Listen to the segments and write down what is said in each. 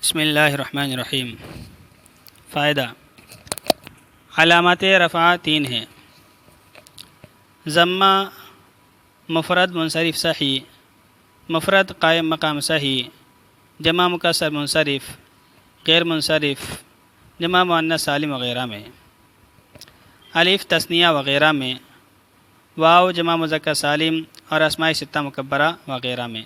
بسم اللہ الرحمن الرحیم۔ فائدہ: علامات رفع 3 ہیں۔ ضمہ، مفرد منصرف صحیح، مفرد قائم مقام صحیح، جمع مکسر منصرف، غیر منصرف، جمع مؤنث سالم وغیرہ میں۔ الف تثنیہ وغیرہ میں، واو جمع مذکر سالم اور اسماء ستہ مکبرہ وغیرہ میں۔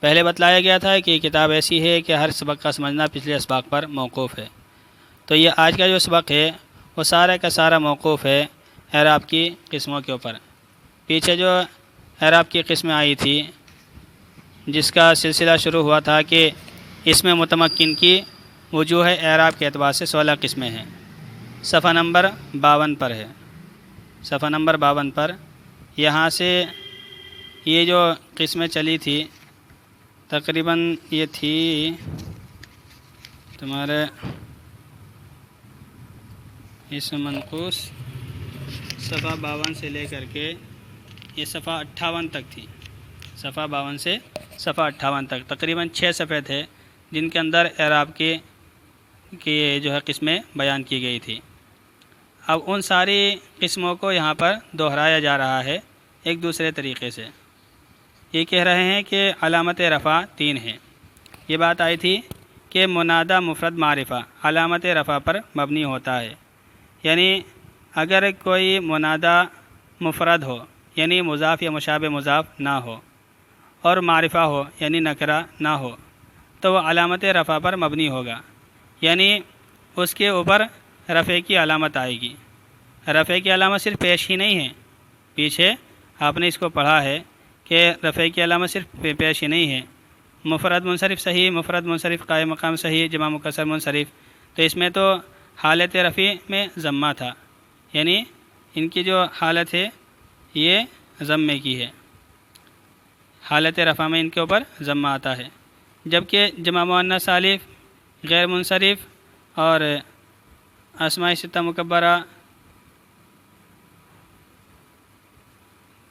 پہلے بتلایا گیا تھا کہ یہ کتاب ایسی ہے کہ ہر سبق کا سمجھنا پچھلے اسباق پر موقوف ہے، تو یہ آج کا جو سبق ہے وہ سارا کا سارا موقوف ہے اعراب کی قسموں کے اوپر۔ پیچھے جو اعراب کی قسمیں آئی تھی جس کا سلسلہ شروع ہوا تھا کہ اس میں متمکن کی وجوہ اعراب کے اعتبار سے 16 قسمیں ہیں، صفحہ نمبر 52 پر ہے۔ صفحہ نمبر 52 پر یہاں سے یہ جو قسمیں چلی تھی تقریباً یہ تھی تمہارے اسم منقوص صفحہ 52 سے لے کر کے یہ صفحہ 58 تک تھی۔ صفحہ 52 سے صفحہ 58 تک تقریباً 6 صفحے تھے جن کے اندر اعراب کی جو ہے قسمیں بیان کی گئی تھی۔ اب ان ساری قسموں کو یہاں پر دہرایا جا رہا ہے ایک دوسرے طریقے سے۔ یہ کہہ رہے ہیں کہ علامت رفع 3 ہیں۔ یہ بات آئی تھی کہ منادہ مفرد معرفہ علامت رفع پر مبنی ہوتا ہے، یعنی اگر کوئی منادہ مفرد ہو یعنی مضاف یا مشابہ مضاف نہ ہو اور معرفہ ہو یعنی نکرہ نہ ہو تو وہ علامت رفع پر مبنی ہوگا، یعنی اس کے اوپر رفع کی علامت آئے گی۔ رفع کی علامت صرف پیش ہی نہیں ہے، پیچھے آپ نے اس کو پڑھا ہے کہ رفع کی علامت صرف پیش ہی نہیں ہے، مفرد منصرف صحیح، مفرد منصرف قائم مقام صحیح، جمع مکسر منصرف، تو اس میں تو حالت رفع میں ضمہ تھا، یعنی ان کی جو حالت ہے یہ ضمے کی ہے، حالت رفع میں ان کے اوپر ضمہ آتا ہے، جبکہ جمع مؤنث سالم، غیر منصرف اور اسماء ستہ مکبرہ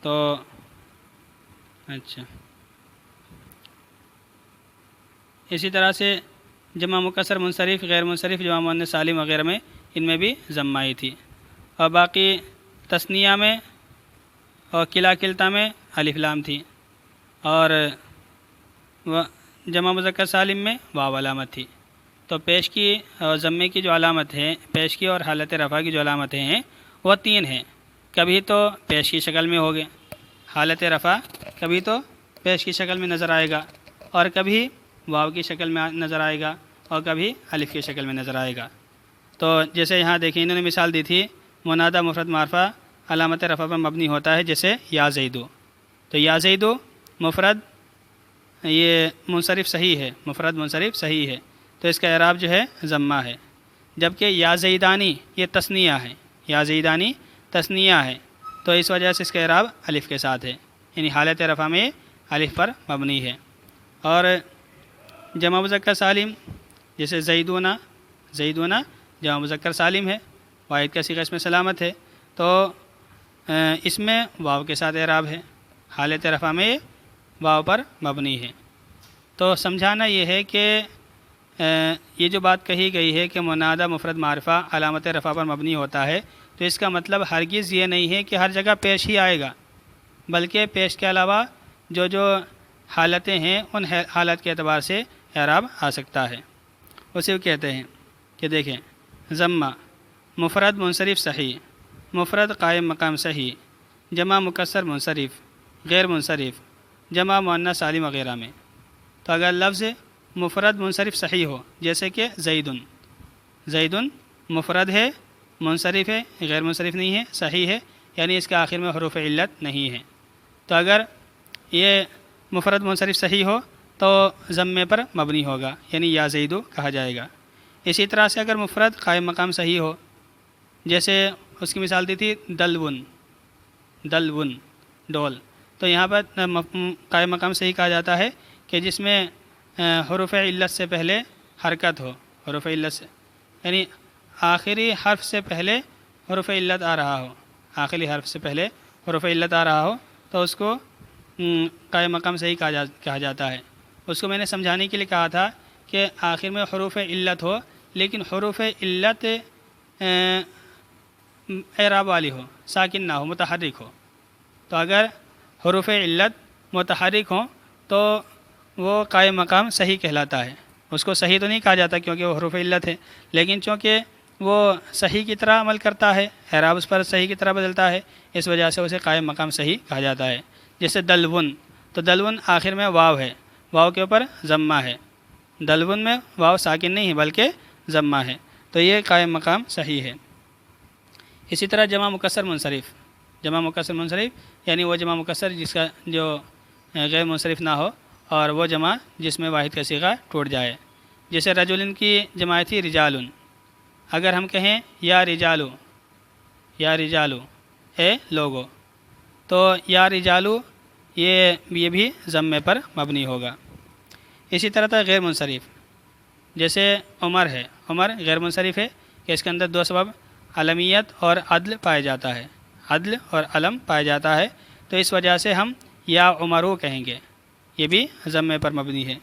تو اچھا اسی طرح سے جمع مکسر منصرف، غیر منصرف، جمع مؤنث سالم وغیرہ میں ان میں بھی ضمہ آئی تھی، اور باقی تثنیہ میں اور کلا کلتا میں الف لام تھی، اور جمع مذکر سالم میں واو علامت تھی۔ تو پیش کی اور ضمے کی جو علامت ہے، پیش کی اور حالت رفع کی جو علامتیں ہیں وہ 3 ہیں۔ کبھی تو پیش کی شکل میں ہوگے حالت رفع، کبھی تو پیش کی شکل میں نظر آئے گا، اور کبھی واو کی شکل میں نظر آئے گا، اور کبھی الف کی شکل میں نظر آئے گا۔ تو جیسے یہاں دیکھیں انہوں نے مثال دی تھی منادہ مفرد معرفہ علامت رفع پر مبنی ہوتا ہے، جیسے یا زیدو، تو یا زیدو مفرد یہ منصرف صحیح ہے، مفرد منصرف صحیح ہے، تو اس کا اعراب جو ہے ضمہ ہے، جبکہ یا زیدانی یہ تثنیہ ہے، یا زیدانی تثنیہ ہے، تو اس وجہ سے اس کا اعراب الف کے ساتھ ہے، یعنی حالت رفع میں الف پر مبنی ہے۔ اور جمع مذکر سالم جیسے زیدونا، زیدونا جمع مذکر سالم ہے، واحد کا صیغہ اس میں سلامت ہے، تو اس میں واو کے ساتھ اعراب ہے، حالت رفع میں واو پر مبنی ہے۔ تو سمجھانا یہ ہے کہ یہ جو بات کہی گئی ہے کہ منادہ مفرد معرفہ علامت رفع پر مبنی ہوتا ہے، تو اس کا مطلب ہرگز یہ نہیں ہے کہ ہر جگہ پیش ہی آئے گا، بلکہ پیش کے علاوہ جو حالتیں ہیں ان حالت کے اعتبار سے اعراب آ سکتا ہے۔ اسی کو کہتے ہیں کہ دیکھیں ضمہ، مفرد منصرف صحیح، مفرد قائم مقام صحیح، جمع مکسر منصرف، غیر منصرف، جمع مؤنث سالم وغیرہ میں۔ تو اگر لفظ مفرد منصرف صحیح ہو جیسے کہ زیدن، زیدن مفرد ہے، منصرف ہے، غیر منصرف نہیں ہے، صحیح ہے، یعنی اس کے آخر میں حروف علت نہیں ہے، تو اگر یہ مفرد منصرف صحیح ہو تو ضمے پر مبنی ہوگا، یعنی یا زیدو کہا جائے گا۔ اسی طرح سے اگر مفرد قائم مقام صحیح ہو، جیسے اس کی مثال دی تھی دلون، دلون ڈول، تو یہاں پر قائم مقام صحیح کہا جاتا ہے کہ جس میں حروف علت سے پہلے حرکت ہو، حروف علت سے یعنی آخری حرف سے پہلے حروف علت آ رہا ہو، آخری حرف سے پہلے حروف علت آ رہا ہو تو اس کو قائم مقام صحیح کہا جاتا ہے۔ اس کو میں نے سمجھانے کے لیے کہا تھا کہ آخر میں حروف علت ہو لیکن حروف علت اعراب والی ہو، ساکن نہ ہو، متحرک ہو. تو اگر حروف علت متحرک ہوں تو وہ قائم مقام صحیح کہلاتا ہے. اس کو صحیح تو نہیں کہا جاتا کیونکہ وہ حروف علت ہے، لیکن چونکہ وہ صحیح کی طرح عمل کرتا ہے، اعراب اس پر صحیح کی طرح بدلتا ہے، اس وجہ سے اسے قائم مقام صحیح کہا جاتا ہے. جیسے دلون، تو دلون آخر میں واو ہے، واو کے اوپر ضمہ ہے. دلون میں واو ساکن نہیں ہے بلکہ ضمہ ہے، تو یہ قائم مقام صحیح ہے. اسی طرح جمع مکسر منصرف، جمع مکسر منصرف یعنی وہ جمع مکسر جس کا جو غیر منصرف نہ ہو اور وہ جمع جس میں واحد کا صیغہ ٹوٹ جائے. جیسے رجلن کی جمع تھی رجالن، اگر ہم کہیں یا رجالو، یا رجالو اے لوگو، تو یا رجالو یہ بھی ضمے پر مبنی ہوگا. اسی طرح تھا غیر منصرف، جیسے عمر ہے، عمر غیر منصرف ہے کہ اس کے اندر دو سبب علمیت اور عدل پایا جاتا ہے، عدل اور علم پایا جاتا ہے، تو اس وجہ سے ہم یا عمرو کہیں گے، یہ بھی ضمے پر مبنی ہے.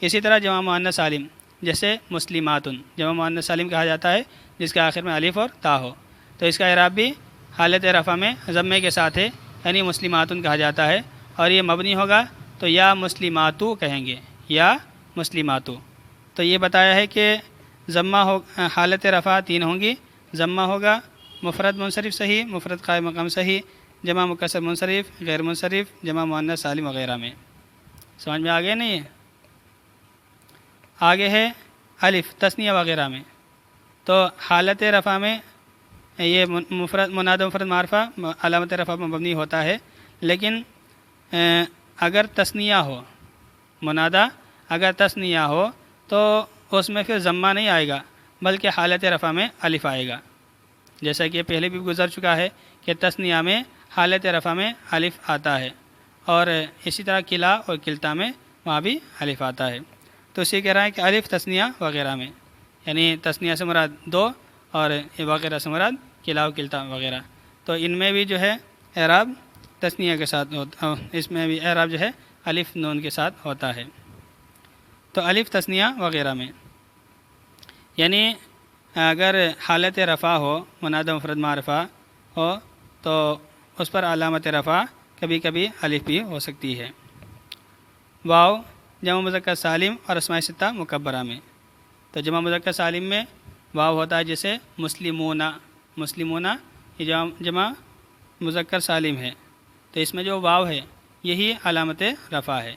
اسی طرح جمع مؤنث سالم، جیسے مسلماتن، جمع مؤنث سالم کہا جاتا ہے جس کے آخر میں الف اور تا ہو، تو اس کا اعراب بھی حالت رفع میں ضمے کے ساتھ ہے، یعنی مسلماتن کہا جاتا ہے، اور یہ مبنی ہوگا تو یا مسلماتو کہیں گے، یا مسلماتو. تو یہ بتایا ہے کہ ضمہ ہو، حالت رفع تین ہوں گی، ضمہ ہوگا مفرد منصرف صحیح، مفرد قائم مقام صحیح، جمع مکسر منصرف، غیر منصرف، جمع مؤنث سالم وغیرہ میں. سمجھ میں آگے نہیں ہے؟ آگے ہے الف تثنیہ وغیرہ میں. تو حالت رفع میں یہ مفرد منادہ مفرد معرفہ علامت رفع میں مبنی ہوتا ہے، لیکن اگر تثنیہ ہو، منادہ اگر تثنیہ ہو تو اس میں پھر ضمہ نہیں آئے گا بلکہ حالت رفع میں الف آئے گا. جیسا کہ پہلے بھی گزر چکا ہے کہ تثنیہ میں حالت رفع میں الف آتا ہے، اور اسی طرح کلا اور کلتا میں وہاں بھی الف آتا ہے. تو اسی کہہ رہا ہے کہ الف تثنیہ وغیرہ میں، یعنی تثنیہ سے مراد دو اور وغیرہ سے مراد کلا و کلتا وغیرہ، تو ان میں بھی جو ہے اعراب تثنیہ کے ساتھ ہوتا، اس میں بھی اعراب جو ہے الف نون کے ساتھ ہوتا ہے. تو الف تثنیہ وغیرہ میں یعنی اگر حالت رفع ہو، منادہ مفرد معرفہ ہو، تو اس پر علامت رفع کبھی کبھی الف بھی ہو سکتی ہے. واو جمع مذکر سالم اور اسماء ستہ مکبرہ میں، تو جمع مذکر سالم میں واو ہوتا ہے، جیسے مسلمون، مسلمون یہ جمع مذکر سالم ہے، تو اس میں جو واو ہے یہی علامت رفع ہے،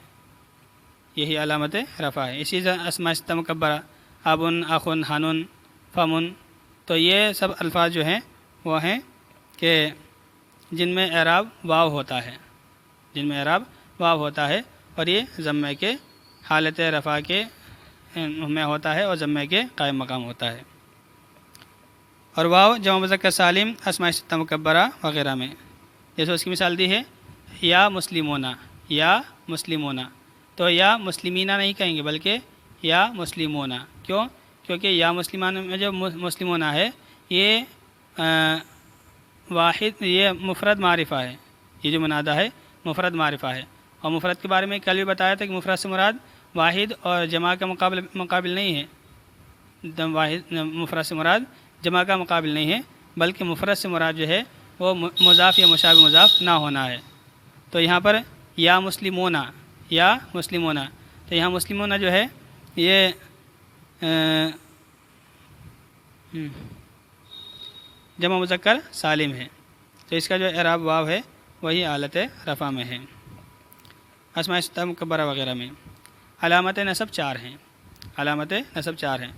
یہی علامت رفع ہے. اسی طرح اسماء ستہ مکبرہ ابن، اخن، حنن، فمن، تو یہ سب الفاظ جو ہیں وہ ہیں کہ جن میں اعراب واو ہوتا ہے، جن میں اعراب واو ہوتا ہے، اور یہ ضمے کے حالت رفع کے میں ہوتا ہے اور ضمے کے قائم مقام ہوتا ہے. اور واو جمع مذکر سالم اسماء ستہ مکبرہ وغیرہ میں، جیسے اس کی مثال دی ہے یا مسلمون، یا مسلمون، تو یا مسلمینہ نہیں کہیں گے بلکہ یا مسلمون. کیوں؟ کیونکہ یا مسلمان میں جو مسلمون ہے یہ واحد، یہ مفرد معرفہ ہے، یہ جو منادہ ہے مفرد معرفہ ہے. اور مفرد کے بارے میں کل بھی بتایا تھا کہ مفرد سے مراد واحد اور جمع کا مقابل نہیں ہے، واحد مفرد سے مراد جمع کا مقابل نہیں ہے، بلکہ مفرد سے مراد جو ہے وہ مضاف یا مشابہ مضاف نہ ہونا ہے. تو یہاں پر یا مسلمون، یا مسلمون، تو یہاں مسلمون جو ہے یہ جمع مذکر سالم ہے، تو اس کا جو اعراب واو ہے وہی حالت رفع میں ہے. اسماء ستہ مکبرہ وغیرہ میں علامت نصب چار ہیں، علامت نصب چار ہیں،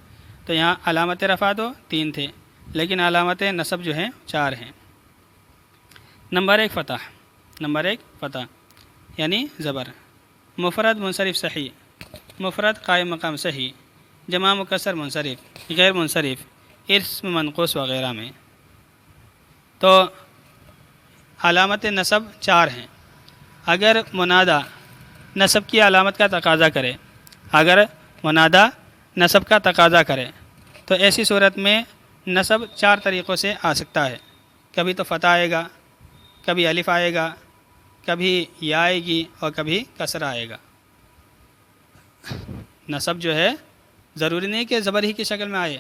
تو یہاں علامت رفع تو تین تھے لیکن علامت نصب جو ہیں چار ہیں. نمبر ایک فتح، نمبر ایک فتح یعنی زبر، مفرد منصرف صحیح، مفرد قائم مقام صحیح، جمع مکسر منصرف، غیر منصرف، اسم منقوص وغیرہ میں. تو علامت نصب چار ہیں. اگر منادہ نصب کی علامت کا تقاضا کرے، اگر منادہ نصب کا تقاضا کرے تو ایسی صورت میں نصب چار طریقوں سے آ سکتا ہے. کبھی تو فتح آئے گا، کبھی الف آئے گا، کبھی یا آئے گی، اور کبھی کسر آئے گا. نصب جو ہے ضروری نہیں کہ زبر ہی کی شکل میں آئے،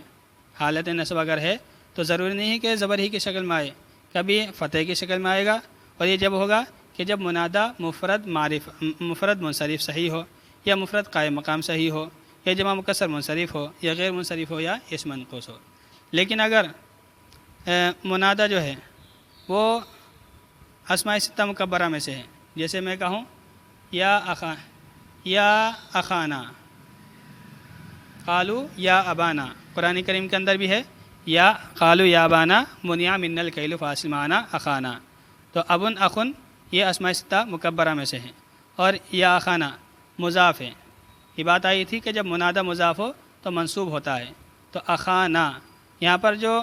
حالت نصب اگر ہے تو ضروری نہیں ہے کہ زبر ہی کی شکل میں آئے، کبھی فتح کی شکل میں آئے گا، اور یہ جب ہوگا کہ جب منادہ مفرد منصرف صحیح ہو، یا مفرد قائم مقام صحیح ہو، یا جمع مکسر منصرف ہو، یا غیر منصرف ہو، یا اسم منقوص ہو۔ لیکن اگر منادہ جو ہے وہ اسماء ستہ مکبرہ میں سے ہے، جیسے میں کہوں یا اخانا، قالو یا ابانا، قرآن کریم کے اندر بھی ہے یا قالو یا ابانا منع من الکیل فاصل معنا اخانا، تو ابن اخن یہ اسماء ستہ مکبرہ میں سے ہیں، اور یا اخانا مضاف ہے۔ یہ بات آئی تھی کہ جب منادہ مضاف ہو تو منصوب ہوتا ہے، تو اخانا یہاں پر جو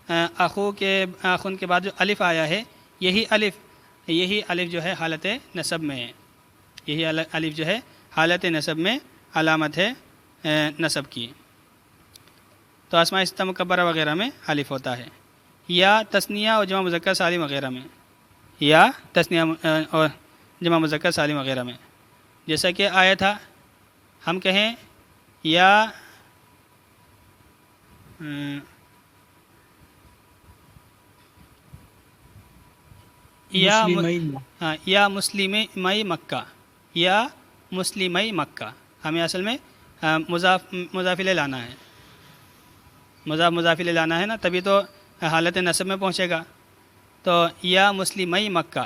اخن کے بعد جو الف آیا ہے، یہی الف جو ہے حالت نصب میں ہے، یہی الف جو ہے حالت نصب میں علامت ہے نصب کی، تو اسماء ستہ مکبرہ وغیرہ میں الف ہوتا ہے، یا تثنیہ اور جمع مذکر سالم وغیرہ میں، یا تثنیہ اور جمع مذکر سالم وغیرہ میں، جیسا کہ آیا تھا ہم کہیں یا مسلمئی مکہ، یا مسلمئی مکہ، ہمیں اصل میں مضاف الیہ لانا ہے، مضاف الیہ لانا ہے نا، تبھی تو حالت نصب میں پہنچے گا، تو یا مسلمئی مکہ،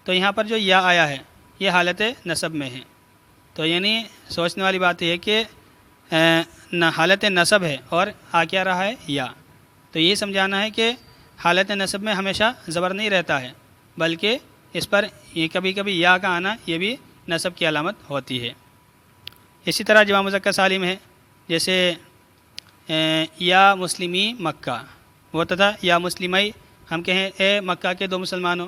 تو یہاں پر جو یا آیا ہے یہ حالت نصب میں ہے، تو یعنی سوچنے والی بات یہ ہے کہ حالت نصب ہے اور آ کیا رہا ہے یا، تو یہ سمجھانا ہے کہ حالت نصب میں ہمیشہ زبر نہیں رہتا ہے، بلکہ اس پر یہ کبھی کبھی یا کا آنا یہ بھی نصب کی علامت ہوتی ہے۔ اسی طرح جمع مذکر سالم ہے، جیسے یا مسلمی مکہ، وہ تھا یا مسلمئی، ہم کہیں اے مکہ کے دو مسلمانوں،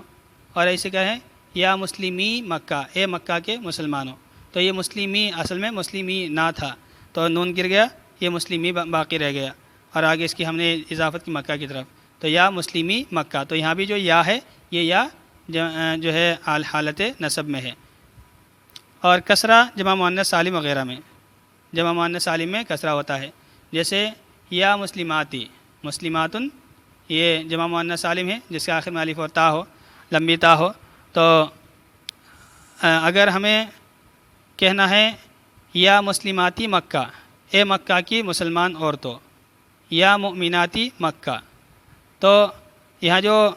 اور ایسے کہیں یا مسلمی مکہ، اے مکہ کے مسلمانوں، تو یہ مسلمی اصل میں مسلمی نہ تھا، تو نون گر گیا، یہ مسلمی باقی رہ گیا، اور آگے اس کی ہم نے اضافت کی مکہ کی طرف، تو یا مسلمی مکہ، تو یہاں بھی جو یا ہے یہ یا جو ہے حالت نصب میں ہے۔ اور کسرہ جمع مؤنث سالم وغیرہ میں، جمع مؤنث سالم میں کسرہ ہوتا ہے، جیسے یا مسلماتی، مسلماتن یہ جمع مؤنث سالم ہے جس کے آخر میں الف اور تا ہو، لمبی تا ہو، تو اگر ہمیں کہنا ہے یا مسلماتی مکہ، اے مکہ کی مسلمان عورتوں، یا مؤمناتی مکہ، تو یہاں جو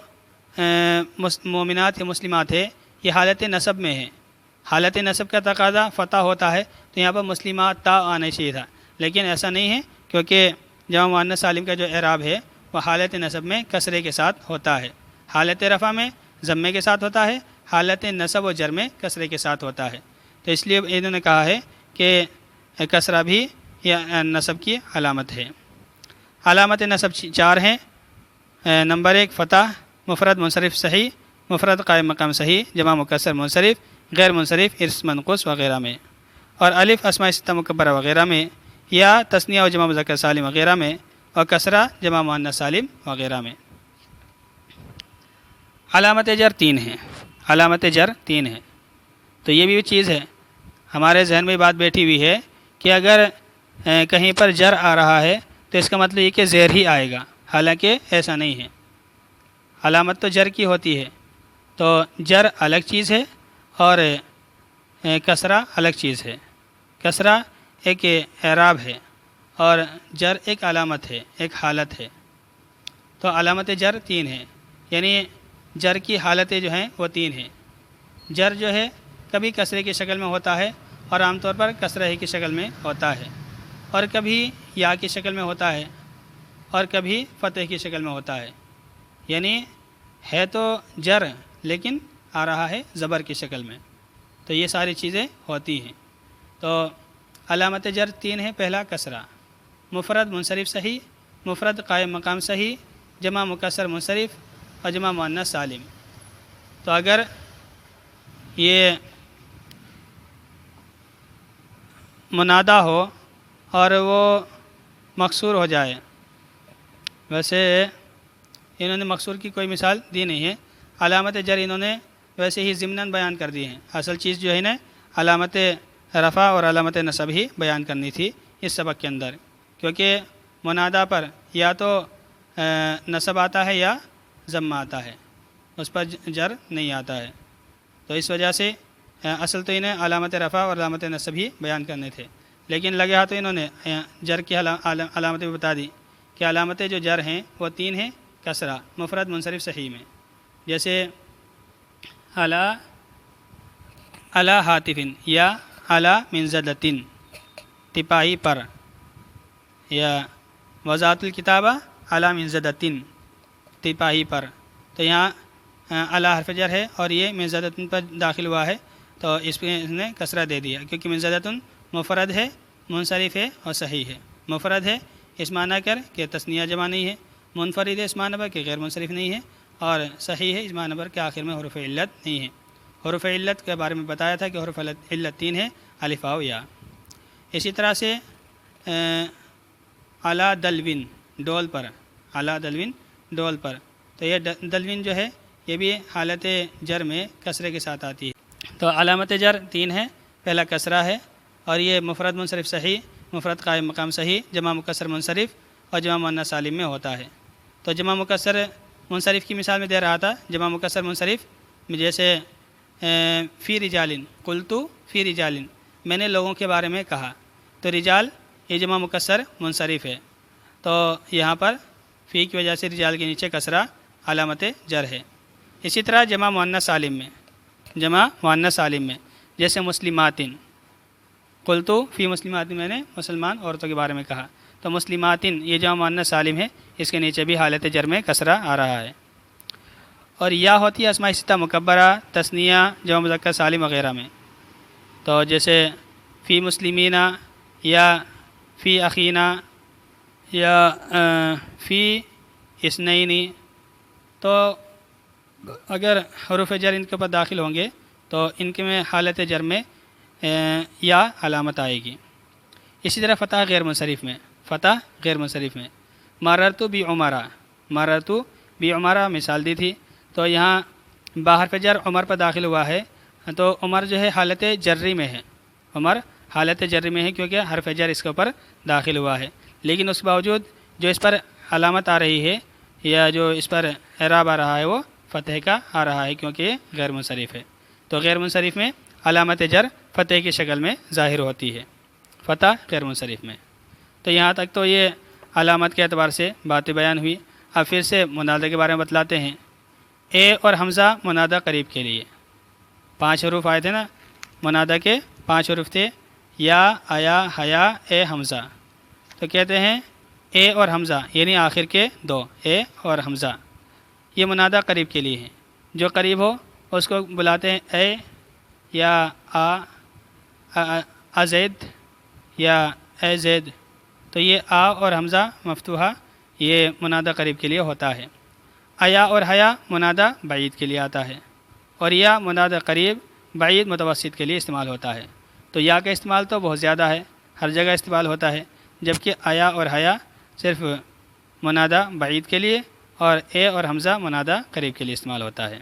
مومنات یا مسلمات ہے یہ حالت نصب میں ہے، حالت نصب کا تقاضا فتح ہوتا ہے، تو یہاں پر مسلمات تا آنا چاہیے تھا، لیکن ایسا نہیں ہے، کیونکہ جمع مؤنث سالم کا جو اعراب ہے وہ حالت نصب میں کسرے کے ساتھ ہوتا ہے، حالت رفع میں ضمے کے ساتھ ہوتا ہے، حالت نصب و جر میں کسرے کے ساتھ ہوتا ہے، تو اس لیے انہوں نے کہا ہے کہ کسرہ بھی یہ نصب کی علامت ہے۔ علامت نصب 4 ہیں، نمبر 1 فتح، مفرد منصرف صحیح، مفرد قائم مقام صحیح، جمع مکسر منصرف، غیر منصرف اسم منقوص وغیرہ میں، اور الف اسماء ستہ مکبرہ وغیرہ میں، یا تثنیہ و جمع مذکر سالم وغیرہ میں، اور کسرہ جمع مؤنث سالم وغیرہ میں۔ علامت جر 3 ہیں، علامت جر 3 ہیں، تو یہ بھی چیز ہے ہمارے ذہن میں بات بیٹھی ہوئی ہے کہ اگر کہیں پر جر آ رہا ہے تو اس کا مطلب یہ کہ زیر ہی آئے گا، حالانکہ ایسا نہیں ہے، علامت تو جر کی ہوتی ہے، تو جر الگ چیز ہے اور کسرہ الگ چیز ہے، کسرہ ایک اعراب ہے اور جر ایک علامت ہے، ایک حالت ہے، تو علامت جر 3 ہیں، یعنی جر کی حالتیں جو ہیں وہ 3 ہیں۔ جر جو ہے کبھی کسرے کی شکل میں ہوتا ہے اور عام طور پر کسرہ ہی کی شکل میں ہوتا ہے، اور کبھی یا کی شکل میں ہوتا ہے اور کبھی فتح کی شکل میں ہوتا ہے، یعنی ہے تو جر لیکن آ رہا ہے زبر کی شکل میں، تو یہ ساری چیزیں ہوتی ہیں۔ تو علامت جر 3 ہیں، پہلا کسرہ، مفرد منصرف صحیح، مفرد قائم مقام صحیح، جمع مکسر منصرف اور جمع مؤنث سالم۔ تو اگر یہ منادہ ہو اور وہ مکسور ہو جائے، ویسے انہوں نے مکسور کی کوئی مثال دی نہیں ہے، علامت جر انہوں نے ویسے ہی ضمناً بیان کر دی ہیں، اصل چیز جو ہے نا علامت رفع اور علامت نصب ہی بیان کرنی تھی اس سبق کے اندر، کیونکہ منادا پر یا تو نصب آتا ہے یا ضم آتا ہے، اس پر جر نہیں آتا ہے، تو اس وجہ سے اصل تو انہیں علامت رفع اور علامت نصب ہی بیان کرنے تھے، لیکن لگے ہاتھوں انہوں نے جر کی علامتیں بھی بتا دی کہ علامتیں جو جر ہیں وہ 3 ہیں کسرہ مفرد منصرف صحیح میں، جیسے علی ہاتفن یا علی منزلتن تپاہی پر، یا وضاعت الکتابہ علی منزلتن تپاہی پر، تو یہاں علی حرف جر ہے اور یہ منزلتن پر داخل ہوا ہے تو اس پہ اس نے کسرہ دے دیا، کیونکہ منزلتن مفرد ہے منصرف ہے اور صحیح ہے، مفرد ہے اس معنی کر کہ تثنیہ جمع نہیں ہے، منفرد ہے اس معنی پر کہ غیر منصرف نہیں ہے، اور صحیح ہے اس معنی پر کہ آخر میں حروف علت نہیں ہے۔ حروف علت کے بارے میں بتایا تھا کہ حروف علت 3 ہے الف واو یا۔ اسی طرح سے علی دلوین ڈول پر، علی دلوین ڈول پر، تو یہ دلوین جو ہے یہ بھی حالت جر میں کسرے کے ساتھ آتی ہے، تو علامت جر 3 ہے، پہلا کسرہ ہے اور یہ مفرد منصرف صحیح، مفرد قائم مقام صحیح، جمع مکسر منصرف اور جمع مؤنث سالم میں ہوتا ہے۔ تو جمع مکسر منصرف کی مثال میں دے رہا تھا، جمع مکسر منصرف جیسے فی رجالن، قلتو فی رجالن، میں نے لوگوں کے بارے میں کہا، تو رجال یہ جمع مکسر منصرف ہے، تو یہاں پر فی کی وجہ سے رجال کے نیچے کسرہ علامت جر ہے۔ اسی طرح جمع مؤنث سالم میں، جمع مؤنث سالم میں جیسے مسلماتن، قلتو فی مسلماتن، میں نے مسلمان عورتوں کے بارے میں کہا، تو مسلماتن یہ جمع مؤنث سالم ہے، اس کے نیچے بھی حالت جر میں کسرہ آ رہا ہے۔ اور یا ہوتی ہے اسماء ستہ مکبرہ، تثنیہ، جمع مذکر سالم وغیرہ میں، تو جیسے فی مسلمینہ یا فی اخینا یا فی اثنینی، تو اگر حروف جر ان کے اوپر داخل ہوں گے تو ان کے میں حالت جر میں یا علامت آئے گی۔ اسی طرح فتح غیر منصرف میں، فتح غیر منصرف میں مررت بعمرہ، مررت بعمرہ مثال دی تھی، تو یہاں باحرف جر عمر پر داخل ہوا ہے، تو عمر جو ہے حالت جری میں ہے، عمر حالت جری میں ہے کیونکہ حرف جر اس کے اوپر داخل ہوا ہے، لیکن اس کے باوجود جو اس پر علامت آ رہی ہے یا جو اس پر اعراب آ رہا ہے وہ فتح کا آ رہا ہے کیونکہ یہ غیر منصرف ہے، تو غیر منصرف میں علامت جر فتح کی شکل میں ظاہر ہوتی ہے، فتح غیر منصرف میں۔ تو یہاں تک تو یہ علامت کے اعتبار سے باتیں بیان ہوئی۔ اب پھر سے منادہ کے بارے میں بتلاتے ہیں۔ اے اور حمزہ منادہ قریب کے لیے 5 حروف آئے تھے نا، منادہ کے 5 حروف تھے، یا، آیا، حیا، اے، حمزہ، تو کہتے ہیں اے اور حمزہ یعنی آخر کے 2 اے اور حمزہ یہ منادہ قریب کے لیے ہیں، جو قریب ہو اس کو بلاتے ہیں اے یا زید یا اے زید، تو یہ آ اور حمزہ مفتوحہ یہ منادہ قریب کے لیے ہوتا ہے۔ آیا اور حیا منادہ بعید کے لیے آتا ہے، اور یا منادہ قریب بعید متوسط کے لیے استعمال ہوتا ہے، تو یا کا استعمال تو بہت زیادہ ہے، ہر جگہ استعمال ہوتا ہے، جبکہ آیا اور حیا صرف منادہ بعید کے لیے اور اے اور حمزہ منادہ قریب کے لیے استعمال ہوتا ہے۔